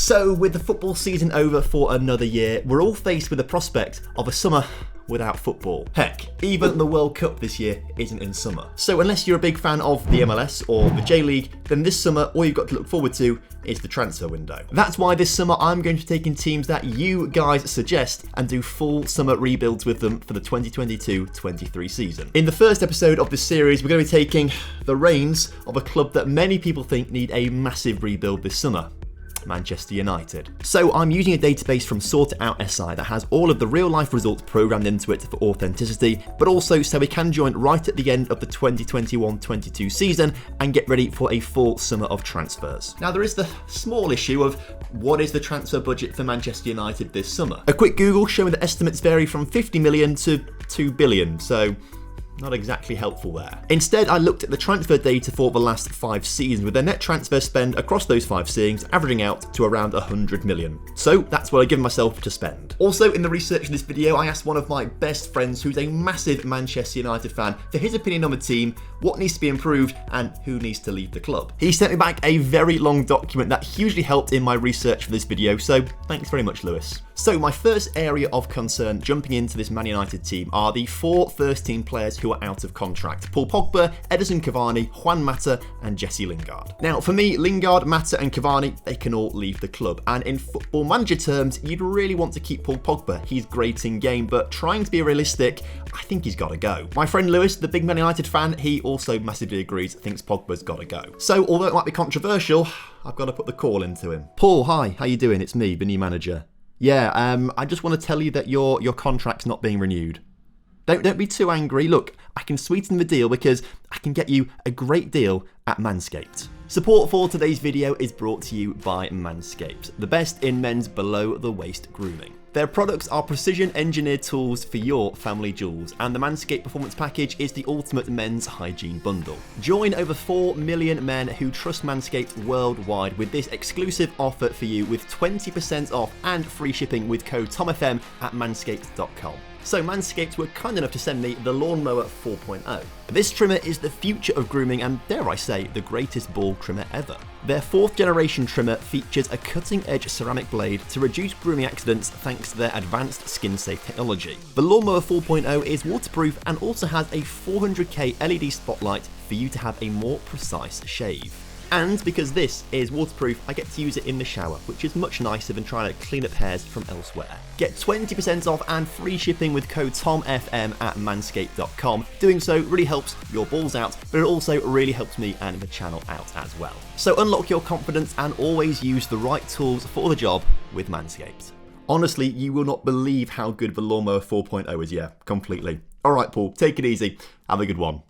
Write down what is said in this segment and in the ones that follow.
So, with the football season over for another year, we're all faced with the prospect of a summer without football. Heck, even the World Cup this year isn't in summer. So unless you're a big fan of the MLS or the J-League, then this summer all you've got to look forward to is the transfer window. That's why this summer I'm going to take in teams that you guys suggest and do full summer rebuilds with them for the 2022-23 season. In the first episode of this series, we're going to be taking the reins of a club that many people think need a massive rebuild this summer. Manchester United. So I'm using a database from Sort It Out SI that has all of the real life results programmed into it for authenticity, but also so we can join right at the end of the 2021-22 season and get ready for a full summer of transfers. Now there is the small issue of what is the transfer budget for Manchester United this summer. A quick Google showing that estimates vary from 50 million to 2 billion, so not exactly helpful there. Instead, I looked at the transfer data for the last 5 seasons, with their net transfer spend across those 5 seasons averaging out to around 100 million. So that's what I give myself to spend. Also, in the research for this video, I asked one of my best friends, who's a massive Manchester United fan, for his opinion on the team, what needs to be improved, and who needs to leave the club. He sent me back a very long document that hugely helped in my research for this video, so thanks very much, Lewis. So my first area of concern jumping into this Man United team are the 4 first-team players who are out of contract: Paul Pogba, Edinson Cavani, Juan Mata and Jesse Lingard. Now for me, Lingard, Mata and Cavani, they can all leave the club, and in football manager terms, you'd really want to keep Paul Pogba. He's great in game, but trying to be realistic, I think he's got to go. My friend Lewis, the big Man United fan, he also massively agrees, thinks Pogba's got to go. So although it might be controversial, I've got to put the call into him. Paul, hi, how you doing? It's me, the new manager. Yeah, I just want to tell you that your contract's not being renewed. Don't be too angry. Look, I can sweeten the deal because I can get you a great deal at Manscaped. Support for today's video is brought to you by Manscaped, the best in men's below-the-waist grooming. Their products are precision-engineered tools for your family jewels, and the Manscaped Performance Package is the ultimate men's hygiene bundle. Join over 4 million men who trust Manscaped worldwide with this exclusive offer for you, with 20% off and free shipping with code TomFM at manscaped.com. So Manscaped were kind enough to send me the Lawnmower 4.0. This trimmer is the future of grooming and, dare I say, the greatest ball trimmer ever. Their 4th generation trimmer features a cutting-edge ceramic blade to reduce grooming accidents thanks to their advanced skin-safe technology. The Lawnmower 4.0 is waterproof and also has a 400K LED spotlight for you to have a more precise shave. And because this is waterproof, I get to use it in the shower, which is much nicer than trying to clean up hairs from elsewhere. Get 20% off and free shipping with code TOMFM at manscaped.com. Doing so really helps your balls out, but it also really helps me and the channel out as well. So unlock your confidence and always use the right tools for the job with Manscaped. Honestly, you will not believe how good the Lawnmower 4.0 is, yeah, completely. Alright Paul, take it easy. Have a good one.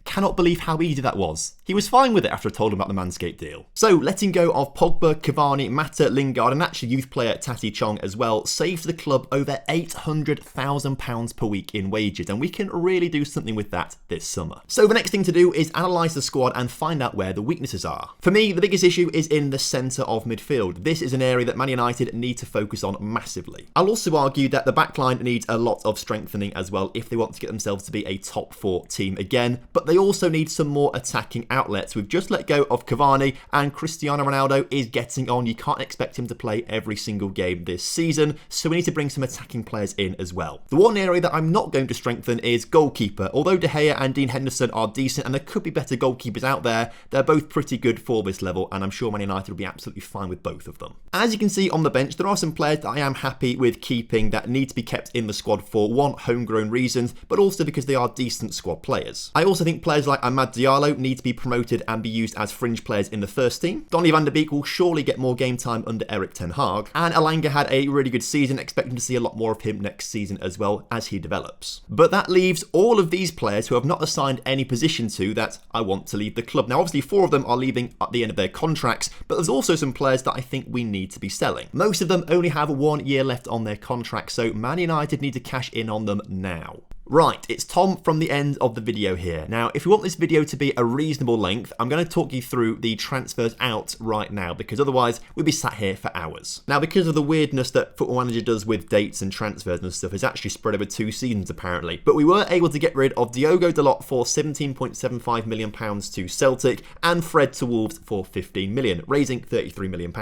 Cannot believe how easy that was. He was fine with it after I told him about the Manscaped deal. So letting go of Pogba, Cavani, Mata, Lingard and actually youth player Tati Chong as well saves the club over £800,000 per week in wages, and we can really do something with that this summer. So the next thing to do is analyse the squad and find out where the weaknesses are. For me, the biggest issue is in the centre of midfield. This is an area that Man United need to focus on massively. I'll also argue that the backline needs a lot of strengthening as well if they want to get themselves to be a top 4 team again, but they also need some more attacking outlets. We've just let go of Cavani and Cristiano Ronaldo is getting on. You can't expect him to play every single game this season, so we need to bring some attacking players in as well. The one area that I'm not going to strengthen is goalkeeper. Although De Gea and Dean Henderson are decent and there could be better goalkeepers out there, they're both pretty good for this level and I'm sure Man United will be absolutely fine with both of them. As you can see on the bench, there are some players that I am happy with keeping that need to be kept in the squad for one, homegrown reasons, but also because they are decent squad players. I also think players like Amad Diallo need to be promoted and be used as fringe players in the first team. Donny van der Beek will surely get more game time under Erik Ten Hag, and Elanga had a really good season, expecting to see a lot more of him next season as well as he develops. But that leaves all of these players who have not assigned any position to that I want to leave the club. Now obviously 4 of them are leaving at the end of their contracts, but there's also some players that I think we need to be selling. Most of them only have 1 year left on their contract, so Man United need to cash in on them now. Right, it's Tom from the end of the video here. Now, if you want this video to be a reasonable length, I'm going to talk you through the transfers out right now, because otherwise we'd be sat here for hours. Now, because of the weirdness that Football Manager does with dates and transfers and stuff, it's actually spread over 2 seasons apparently. But we were able to get rid of Diogo Dalot for £17.75 million to Celtic and Fred to Wolves for £15 million, raising £33 million.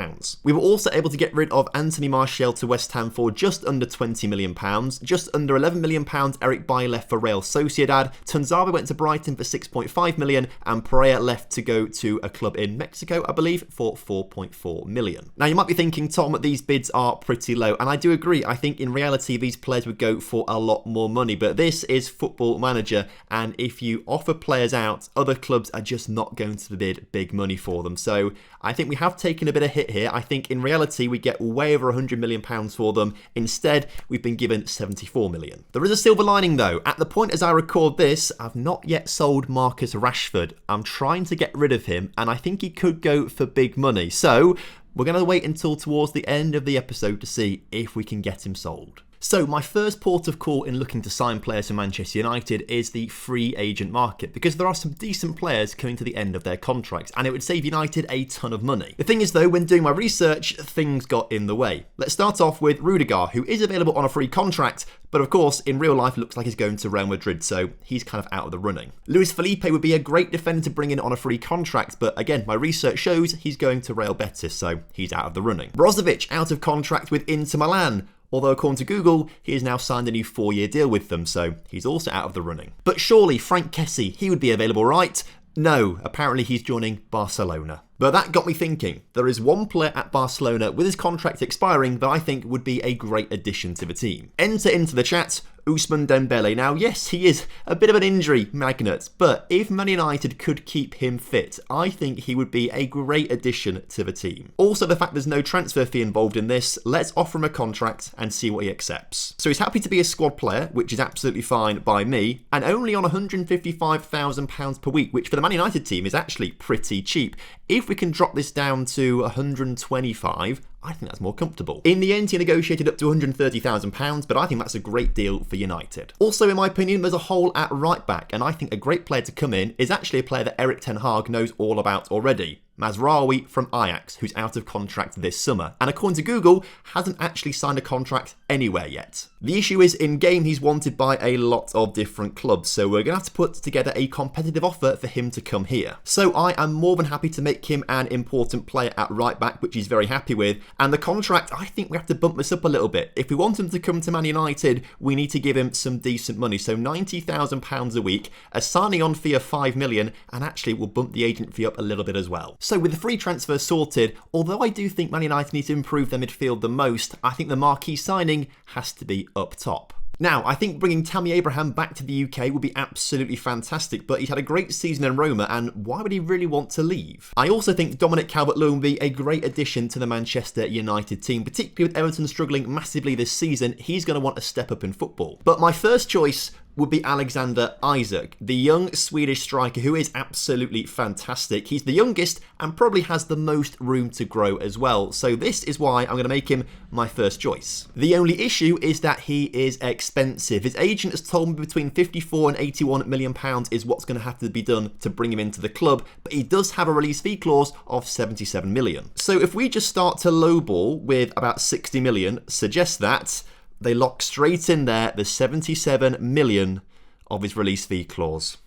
We were also able to get rid of Anthony Martial to West Ham for just under £20 million, just under £11 million Eric Bailly left for Real Sociedad, Tanzaba went to Brighton for £6.5 million, and Pereira left to go to a club in Mexico, I believe, for £4.4 million. Now, you might be thinking, Tom, that these bids are pretty low, and I do agree. I think in reality, these players would go for a lot more money, but this is Football Manager, and if you offer players out, other clubs are just not going to bid big money for them. So I think we have taken a bit of hit here. I think in reality, we get way over £100 million for them. Instead, we've been given £74 million. There is a silver lining though. At the point as I record this, I've not yet sold Marcus Rashford. I'm trying to get rid of him, and I think he could go for big money. So we're going to wait until towards the end of the episode to see if we can get him sold. So my first port of call in looking to sign players for Manchester United is the free agent market, because there are some decent players coming to the end of their contracts, and it would save United a ton of money. The thing is though, when doing my research, things got in the way. Let's start off with Rudiger, who is available on a free contract, but of course in real life looks like he's going to Real Madrid, so he's kind of out of the running. Luis Felipe would be a great defender to bring in on a free contract, but again, my research shows he's going to Real Betis, so he's out of the running. Brozovic out of contract with Inter Milan, although according to Google, he has now signed a new 4-year deal with them, so he's also out of the running. But surely Frank Kessie, he would be available, right? No, apparently he's joining Barcelona. But that got me thinking. There is one player at Barcelona with his contract expiring that I think would be a great addition to the team. Enter into the chat, Ousmane Dembele. Now, yes, he is a bit of an injury magnet, but if Man United could keep him fit, I think he would be a great addition to the team. Also, the fact there's no transfer fee involved in this, let's offer him a contract and see what he accepts. So he's happy to be a squad player, which is absolutely fine by me, and only on £155,000 per week, which for the Man United team is actually pretty cheap. If we can drop this down to 125, I think that's more comfortable. In the end, he negotiated up to £130,000, but I think that's a great deal for United. Also, in my opinion, there's a hole at right back, and I think a great player to come in is actually a player that Erik Ten Hag knows all about already. Mazraoui from Ajax, who's out of contract this summer, and according to Google, hasn't actually signed a contract anywhere yet. The issue is, in-game, he's wanted by a lot of different clubs, so we're going to have to put together a competitive offer for him to come here. So I am more than happy to make him an important player at right back, which he's very happy with, and the contract, I think we have to bump this up a little bit. If we want him to come to Man United, we need to give him some decent money, so £90,000 a week, a signing on fee of £5 million, and actually we'll bump the agent fee up a little bit as well. So with the free transfer sorted, although I do think Man United need to improve their midfield the most, I think the Marquee signing has to be up top. Now, I think bringing Tammy Abraham back to the UK would be absolutely fantastic, but he's had a great season in Roma, and why would he really want to leave? I also think Dominic Calvert-Lewin would be a great addition to the Manchester United team, particularly with Everton struggling massively this season. He's going to want a step up in football. But my first choice would be Alexander Isak, the young Swedish striker who is absolutely fantastic. He's the youngest and probably has the most room to grow as well. So this is why I'm going to make him my first choice. The only issue is that he is expensive. His agent has told me between 54 and 81 million pounds is what's going to have to be done to bring him into the club, but he does have a release fee clause of 77 million. So if we just start to lowball with about 60 million, suggest that they lock straight in there the 77 million of his release fee clause.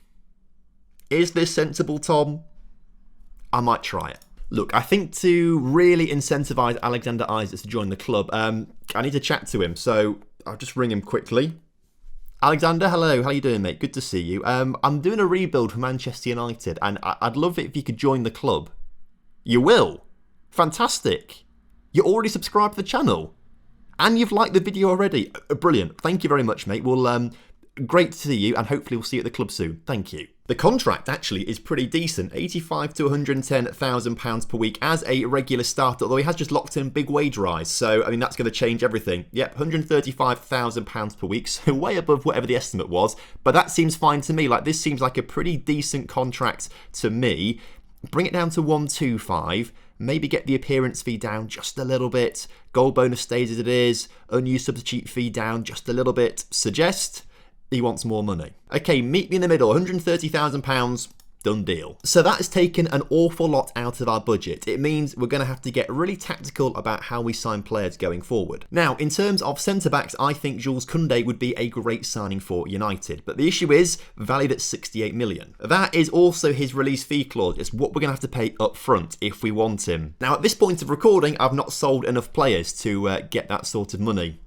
Is this sensible, Tom? I might try it. Look, I think to really incentivise Alexander Isak to join the club, I need to chat to him, so I'll just ring him quickly. Alexander, hello, how you doing, mate? Good to see you. I'm doing a rebuild for Manchester United, and I'd love it if you could join the club. You will? Fantastic. You're already subscribed to the channel? And you've liked the video already. Brilliant. Thank you very much, mate. Well, great to see you, and hopefully we'll see you at the club soon. Thank you. The contract actually is pretty decent, 85 to 110,000 pounds per week as a regular starter, although he has just locked in big wage rise, so I mean that's going to change everything. Yep, 135,000 pounds per week, so way above whatever the estimate was, but that seems fine to me. Like, this seems like a pretty decent contract to me. Bring it down to 125. Maybe get the appearance fee down just a little bit. Goal bonus stays as it is. Unused substitute fee down just a little bit. Suggest He wants more money. Okay, meet me in the middle, £130,000. Done deal. So that has taken an awful lot out of our budget. It means we're going to have to get really tactical about how we sign players going forward. Now, in terms of centre-backs, I think Jules Koundé would be a great signing for United. But the issue is, valued at 68 million. That is also his release fee clause. It's what we're going to have to pay up front if we want him. Now, at this point of recording, I've not sold enough players to get that sort of money.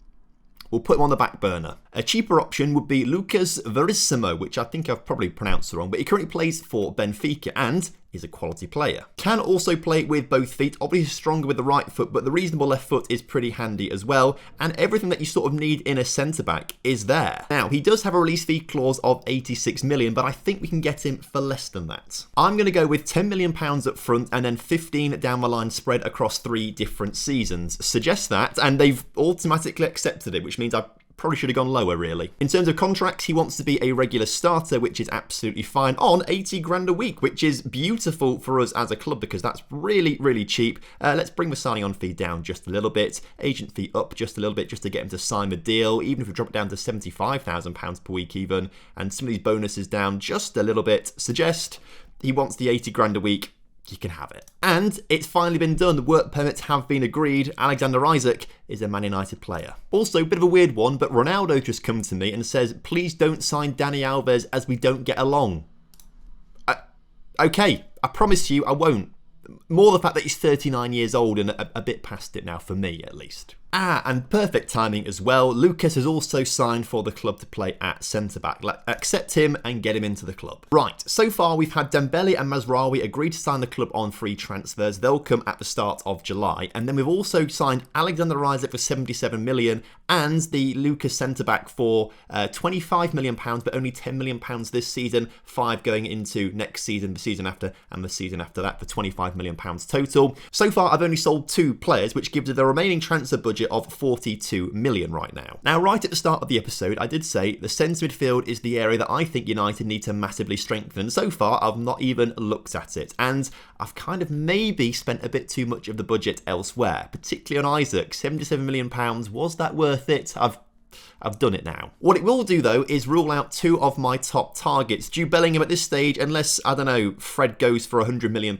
We'll put him on the back burner. A cheaper option would be Lucas Verissimo, which I think I've probably pronounced wrong, but he currently plays for Benfica and is a quality player. Can also play with both feet, obviously stronger with the right foot, but the reasonable left foot is pretty handy as well, and everything that you sort of need in a centre-back is there. Now, he does have a release fee clause of 86 million, but I think we can get him for less than that. I'm going to go with £10 million up front and then 15 down the line spread across 3 different seasons. Suggest that, and they've automatically accepted it, which means I probably should have gone lower, really. In terms of contracts, he wants to be a regular starter, which is absolutely fine, on 80 grand a week, which is beautiful for us as a club because that's really, really cheap. Let's bring the signing on fee down just a little bit, agent fee up just a little bit, just to get him to sign the deal, even if we drop it down to £75,000 per week even, and some of these bonuses down just a little bit. Suggest he wants the 80 grand a week. You can have it. And it's finally been done. The work permits have been agreed. Alexander Isak is a Man United player. Also, a bit of a weird one, but Ronaldo just come to me and says, please don't sign Dani Alves as we don't get along. Okay, I promise you I won't. More the fact that he's 39 years old and a bit past it now, for me at least. And perfect timing as well. Lucas has also signed for the club to play at centre-back. Let's accept him and get him into the club. Right, so far we've had Dembele and Mazraoui agree to sign the club on free transfers. They'll come at the start of July. And then we've also signed Alexander Isak for 77 million and the Lucas centre-back for £25 million, but only £10 million this season, 5 going into next season, the season after, and the season after that for £25 million total. So far, I've only sold 2 players, which gives us the remaining transfer budget of 42 million right now. Now, right at the start of the episode, I did say the centre midfield is the area that I think United need to massively strengthen. So far, I've not even looked at it, and I've kind of maybe spent a bit too much of the budget elsewhere, particularly on Isak. £77 million, was that worth it? I've done it now. What it will do, though, is rule out 2 of my top targets. Jude Bellingham at this stage, unless, I don't know, Fred goes for £100 million,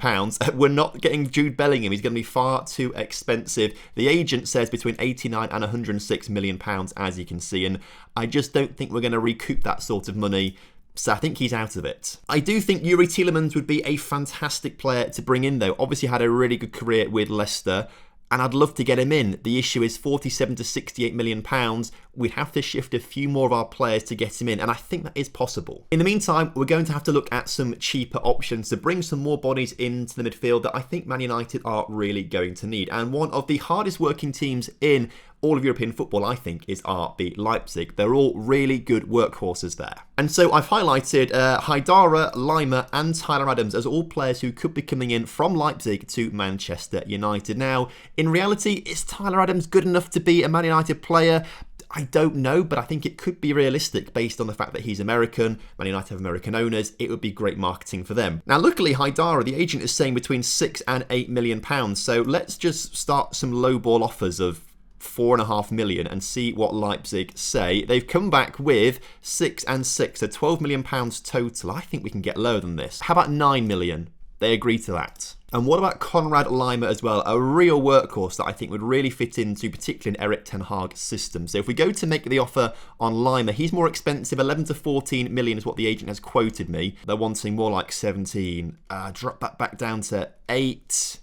we're not getting Jude Bellingham. He's going to be far too expensive. The agent says between £89 and £106 million, as you can see, and I just don't think we're going to recoup that sort of money. So I think he's out of it. I do think Yuri Tielemans would be a fantastic player to bring in, though. Obviously had a really good career with Leicester, and I'd love to get him in. The issue is 47 to 68 million pounds. We'd have to shift a few more of our players to get him in, and I think that is possible. In the meantime, we're going to have to look at some cheaper options to bring some more bodies into the midfield that I think Man United are really going to need. And one of the hardest working teams in all of European football, I think, is RB Leipzig. They're all really good workhorses there. And so I've highlighted Haidara, Lima and Tyler Adams as all players who could be coming in from Leipzig to Manchester United. Now, in reality, is Tyler Adams good enough to be a Man United player? I don't know, but I think it could be realistic based on the fact that he's American. Man United have American owners. It would be great marketing for them. Now, luckily, Haidara, the agent, is saying between 6 and 8 million pounds. So let's just start some lowball offers of 4.5 million and see what Leipzig say. They've come back with 6 and 6, so 12 million pounds total. I think we can get lower than this. How about 9 million? They agree to that. And what about Konrad Lima as well? A real workhorse that I think would really fit into, particularly in Erik Ten Hag's system. So if we go to make the offer on Lima, he's more expensive. 11 to 14 million is what the agent has quoted me. They're wanting more like 17. Drop that back down to 8.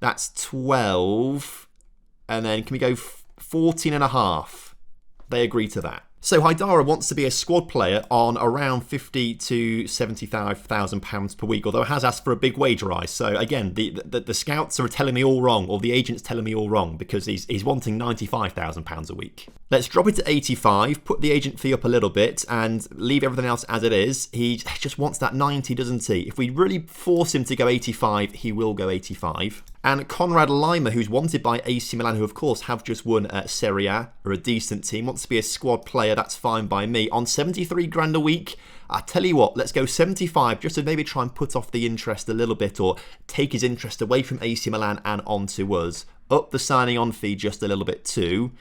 That's 12. And then can we go 14 and a half? They agree to that. So Haidara wants to be a squad player on around 50 to 75,000 pounds per week, although has asked for a big wage rise. So again, the scouts are telling me all wrong, or the agent's telling me all wrong, because he's wanting 95,000 pounds a week. Let's drop it to 85, put the agent fee up a little bit, and leave everything else as it is. He just wants that 90, doesn't he? If we really force him to go 85, he will go 85. And Konrad Lima, who's wanted by AC Milan, who of course have just won Serie A, are a decent team, wants to be a squad player, that's fine by me. On 73 grand a week, I tell you what, let's go 75, just to maybe try and put off the interest a little bit, or take his interest away from AC Milan and onto us. Up the signing on fee just a little bit too.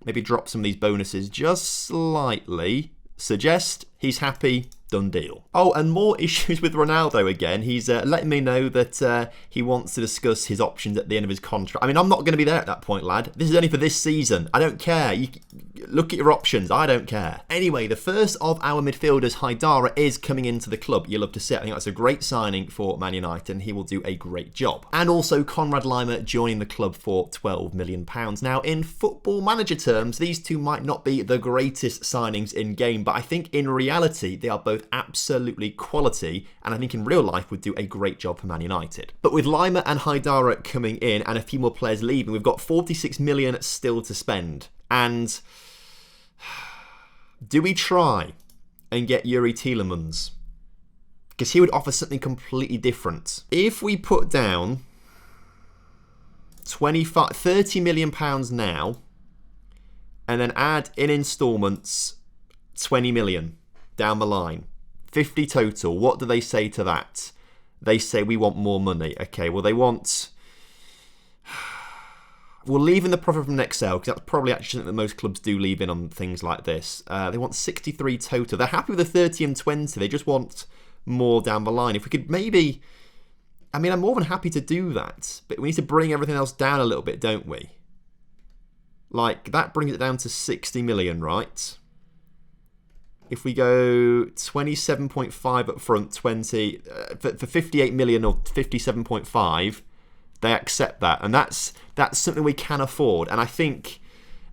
Maybe drop some of these bonuses just slightly. Suggest he's happy. Done deal. Oh, and more issues with Ronaldo again. He's letting me know that he wants to discuss his options at the end of his contract. I mean, I'm not going to be there at that point, lad. This is only for this season. I don't care. You look at your options. I don't care. Anyway, the first of our midfielders, Haidara, is coming into the club. You'll love to see it. I think that's a great signing for Man United, and he will do a great job. And also Conrad Laimer joining the club for £12 million. Now, in Football Manager terms, these two might not be the greatest signings in game, but I think in reality, they are both absolutely quality, and I think in real life would do a great job for Man United. But with Laimer and Haidara coming in and a few more players leaving, we've got 46 million still to spend. And do we try and get Youri Tielemans? Because he would offer something completely different. If we put down 30 million pounds now, and then add in instalments 20 million down the line, 50 total. What do they say to that? They say we want more money. Okay, well, they want... We'll leave in the profit from next sale, because that's probably actually something that most clubs do leave in on things like this. They want 63 total. They're happy with the 30 and 20. They just want more down the line. If we could maybe... I mean, I'm more than happy to do that, but we need to bring everything else down a little bit, don't we? Like, that brings it down to 60 million, right? If we go 27.5 up front, 20 for 58 million or 57.5, they accept that, and that's something we can afford. And I think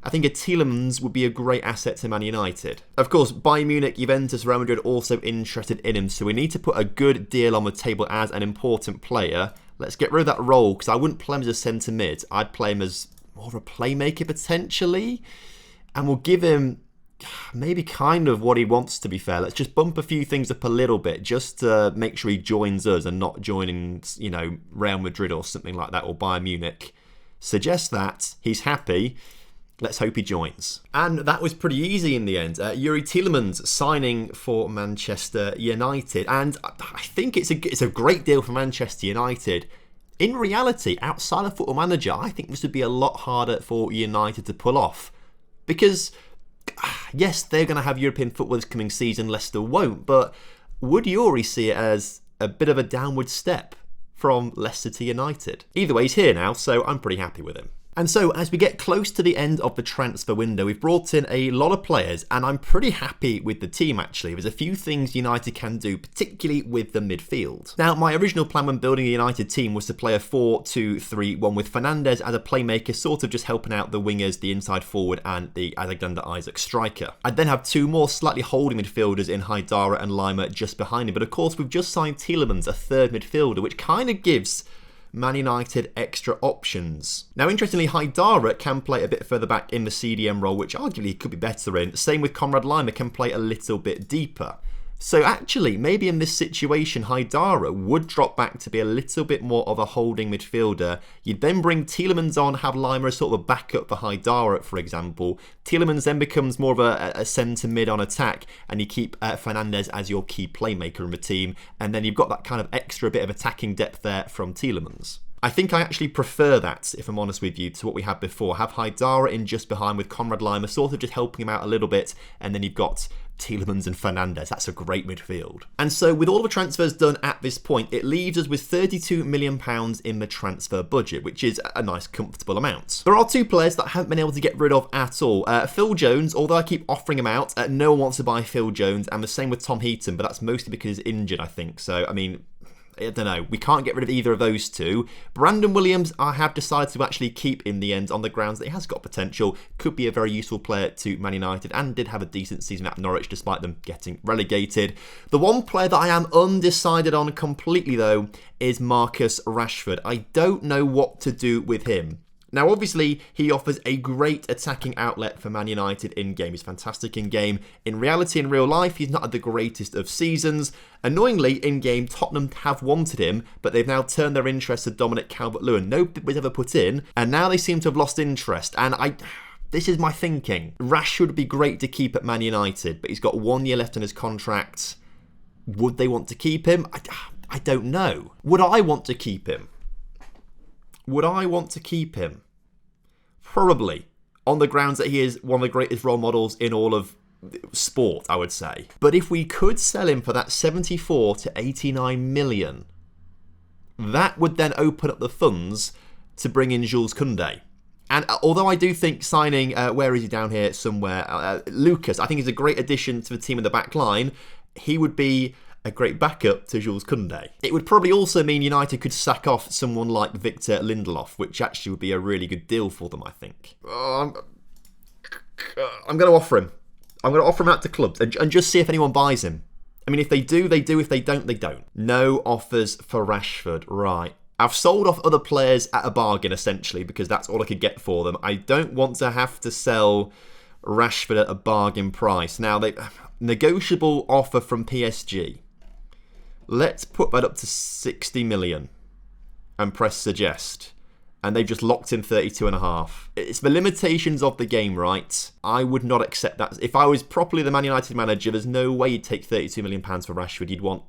a Tielemans would be a great asset to Man United. Of course, Bayern Munich, Juventus, Real Madrid also interested in him, so we need to put a good deal on the table as an important player. Let's get rid of that role, because I wouldn't play him as a centre mid. I'd play him as more of a playmaker potentially, and we'll give him maybe kind of what he wants, to be fair. Let's just bump a few things up a little bit just to make sure he joins us and not joining, you know, Real Madrid or something like that, or Bayern Munich. Suggest that. He's happy. Let's hope he joins. And that was pretty easy in the end. Youri Tielemans signing for Manchester United. And I think it's a great deal for Manchester United. In reality, outside of Football Manager, I think this would be a lot harder for United to pull off. Because... yes, they're going to have European football this coming season, Leicester won't, but would Youri see it as a bit of a downward step from Leicester to United? Either way, he's here now, so I'm pretty happy with him. And so, as we get close to the end of the transfer window, we've brought in a lot of players, and I'm pretty happy with the team, actually. There's a few things United can do, particularly with the midfield. Now, my original plan when building a United team was to play a 4-2-3-1 with Fernandes as a playmaker, sort of just helping out the wingers, the inside forward, and the Alexander-Isak striker. I'd then have two more slightly holding midfielders in Haidara and Laimer just behind him, but of course, we've just signed Tielemans, a third midfielder, which kind of gives Man United extra options. Now, interestingly, Haidara can play a bit further back in the CDM role, which arguably he could be better in. Same with Conrad Laimer, can play a little bit deeper. So actually, maybe in this situation, Haidara would drop back to be a little bit more of a holding midfielder. You'd then bring Tielemans on, have Laimer as sort of a backup for Haidara, for example. Tielemans then becomes more of a centre mid on attack, and you keep Fernandes as your key playmaker in the team, and then you've got that kind of extra bit of attacking depth there from Tielemans. I think I actually prefer that, if I'm honest with you, to what we had before. Have Haidara in just behind with Conrad Laimer, sort of just helping him out a little bit, and then you've got Tielemans and Fernandes. That's a great midfield. And so with all the transfers done at this point, it leaves us with £32 million in the transfer budget, which is a nice, comfortable amount. There are two players that I haven't been able to get rid of at all. Phil Jones, although I keep offering him out, no one wants to buy Phil Jones, and the same with Tom Heaton, but that's mostly because he's injured, I think. So, I mean, I don't know. We can't get rid of either of those two. Brandon Williams, I have decided to actually keep in the end on the grounds that he has got potential. Could be a very useful player to Man United and did have a decent season at Norwich despite them getting relegated. The one player that I am undecided on completely, though, is Marcus Rashford. I don't know what to do with him. Now, obviously, he offers a great attacking outlet for Man United in-game. He's fantastic in-game. In reality, in real life, he's not had the greatest of seasons. Annoyingly, in-game, Tottenham have wanted him, but they've now turned their interest to Dominic Calvert-Lewin. No bid was ever put in, and now they seem to have lost interest. And this is my thinking. Rashford would be great to keep at Man United, but he's got 1 year left on his contract. Would they want to keep him? I don't know. Would I want to keep him? Would I want to keep him? Probably. On the grounds that he is one of the greatest role models in all of sport, I would say. But if we could sell him for that 74 to 89 million, that would then open up the funds to bring in Jules Koundé. And although I do think signing, where is he down here somewhere, Lucas, I think is a great addition to the team in the back line. He would be a great backup to Jules Koundé. It would probably also mean United could sack off someone like Victor Lindelof, which actually would be a really good deal for them, I think. I'm going to offer him. I'm going to offer him out to clubs and just see if anyone buys him. I mean, if they do, they do. If they don't, they don't. No offers for Rashford. Right. I've sold off other players at a bargain, essentially, because that's all I could get for them. I don't want to have to sell Rashford at a bargain price. Now, negotiable offer from PSG. Let's put that up to 60 million and press suggest. And they've just locked in 32.5. It's the limitations of the game, right? I would not accept that. If I was properly the Man United manager, there's no way you'd take £32 million for Rashford. You'd want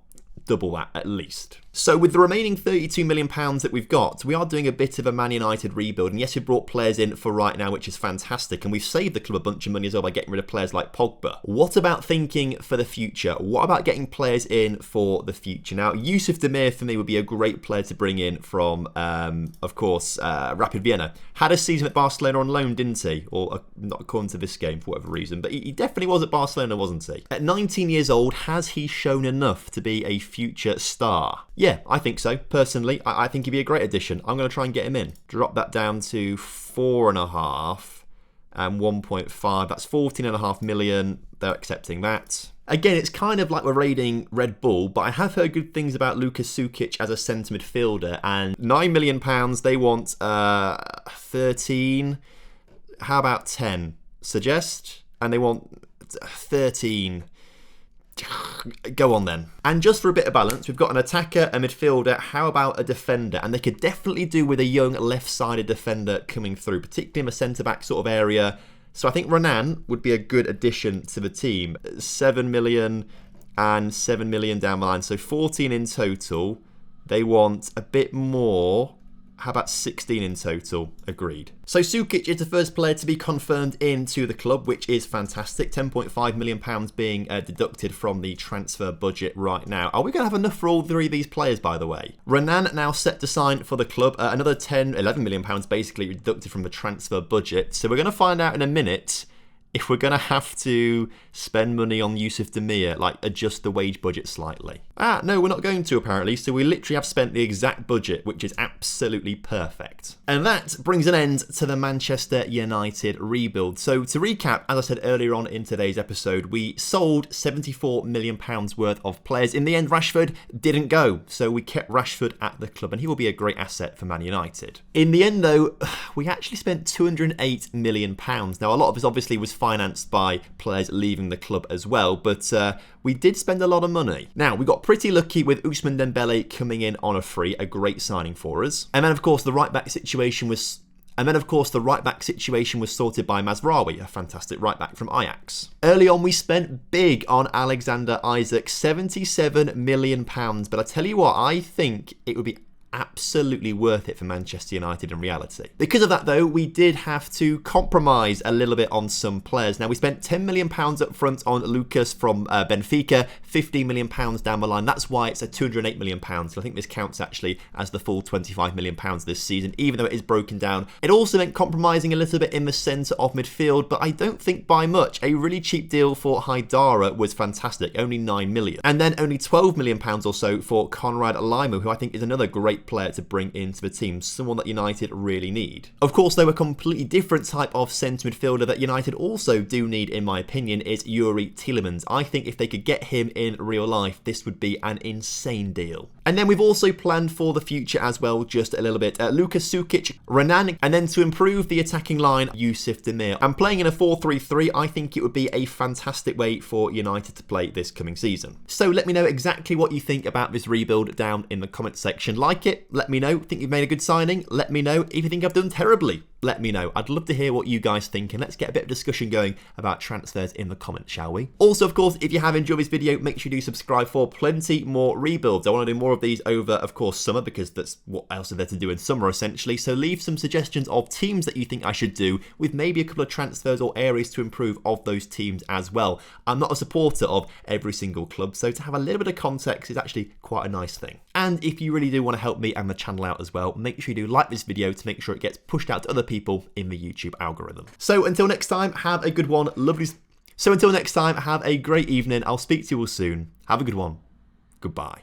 double that at least. So with the remaining £32 million that we've got, we are doing a bit of a Man United rebuild. And yes, we brought players in for right now, which is fantastic. And we've saved the club a bunch of money as well by getting rid of players like Pogba. What about thinking for the future? What about getting players in for the future? Now, Yusuf Demir for me would be a great player to bring in from, of course, Rapid Vienna. Had a season at Barcelona on loan, didn't he? Or not according to this game for whatever reason. But he definitely was at Barcelona, wasn't he? At 19 years old, has he shown enough to be a future star? Yeah, I think so. Personally, I think he'd be a great addition. I'm going to try and get him in. Drop that down to 4.5 and 1.5. That's 14.5 million. They're accepting that. Again, it's kind of like we're raiding Red Bull, but I have heard good things about Lucas Sukic as a centre midfielder. And £9 million, they want 13. How about 10? Suggest? And they want 13. Go on then. And just for a bit of balance, we've got an attacker, a midfielder, how about a defender? And they could definitely do with a young left-sided defender coming through, particularly in the centre-back sort of area. So I think Renan would be a good addition to the team. 7 million and 7 million down the line. So 14 in total. They want a bit more. How about 16 in total? Agreed. So Sukic is the first player to be confirmed into the club, which is fantastic. £10.5 million being deducted from the transfer budget right now. Are we going to have enough for all three of these players, by the way? Renan now set to sign for the club. Another £11 million basically deducted from the transfer budget. So we're going to find out in a minute if we're going to have to spend money on Yusuf Demir, like adjust the wage budget slightly. No, we're not going to apparently, so we literally have spent the exact budget, which is absolutely perfect. And that brings an end to the Manchester United rebuild. So to recap, as I said earlier on in today's episode, we sold £74 million worth of players. In the end, Rashford didn't go, so we kept Rashford at the club, and he will be a great asset for Man United. In the end, though, we actually spent £208 million. Now, a lot of this obviously was financed by players leaving the club as well, but we did spend a lot of money. Now, we got pretty lucky with Ousmane Dembele coming in on a free, a great signing for us. And then, of course, the right-back situation was sorted by Mazraoui, a fantastic right-back from Ajax. Early on, we spent big on Alexander Isak, £77 million. But I tell you what, I think it would be absolutely worth it for Manchester United in reality. Because of that, though, we did have to compromise a little bit on some players. Now, we spent £10 million up front on Lucas from Benfica, £15 million down the line. That's why it's a £208 million. So I think this counts actually as the full £25 million this season, even though it is broken down. It also meant compromising a little bit in the centre of midfield, but I don't think by much. A really cheap deal for Haidara was fantastic, only £9 million. And then only £12 million or so for Conrad Lima, who I think is another great player to bring into the team, someone that United really need. Of course, though, a completely different type of centre midfielder that United also do need, in my opinion, is Youri Tielemans. I think if they could get him in real life, this would be an insane deal. And then we've also planned for the future as well, just a little bit. Lucas Sukic, Renan, and then to improve the attacking line, Yusuf Demir. And playing in a 4-3-3, I think it would be a fantastic way for United to play this coming season. So let me know exactly what you think about this rebuild down in the comments section. Like it, let me know. Think you've made a good signing? Let me know. If you think I've done terribly, let me know. I'd love to hear what you guys think, and let's get a bit of discussion going about transfers in the comments, shall we? Also, of course, if you have enjoyed this video, make sure you do subscribe for plenty more rebuilds. I want to do more of of these over, of course, summer, because that's what else are there to do in summer, essentially. So leave some suggestions of teams that you think I should do, with maybe a couple of transfers or areas to improve of those teams as well. I'm not a supporter of every single club, so to have a little bit of context is actually quite a nice thing. And if you really do want to help me and the channel out as well, make sure you do like this video to make sure it gets pushed out to other people in the YouTube algorithm. So until next time, have a good one. So until next time, have a great evening. I'll speak to you all soon. Have a good one. Goodbye.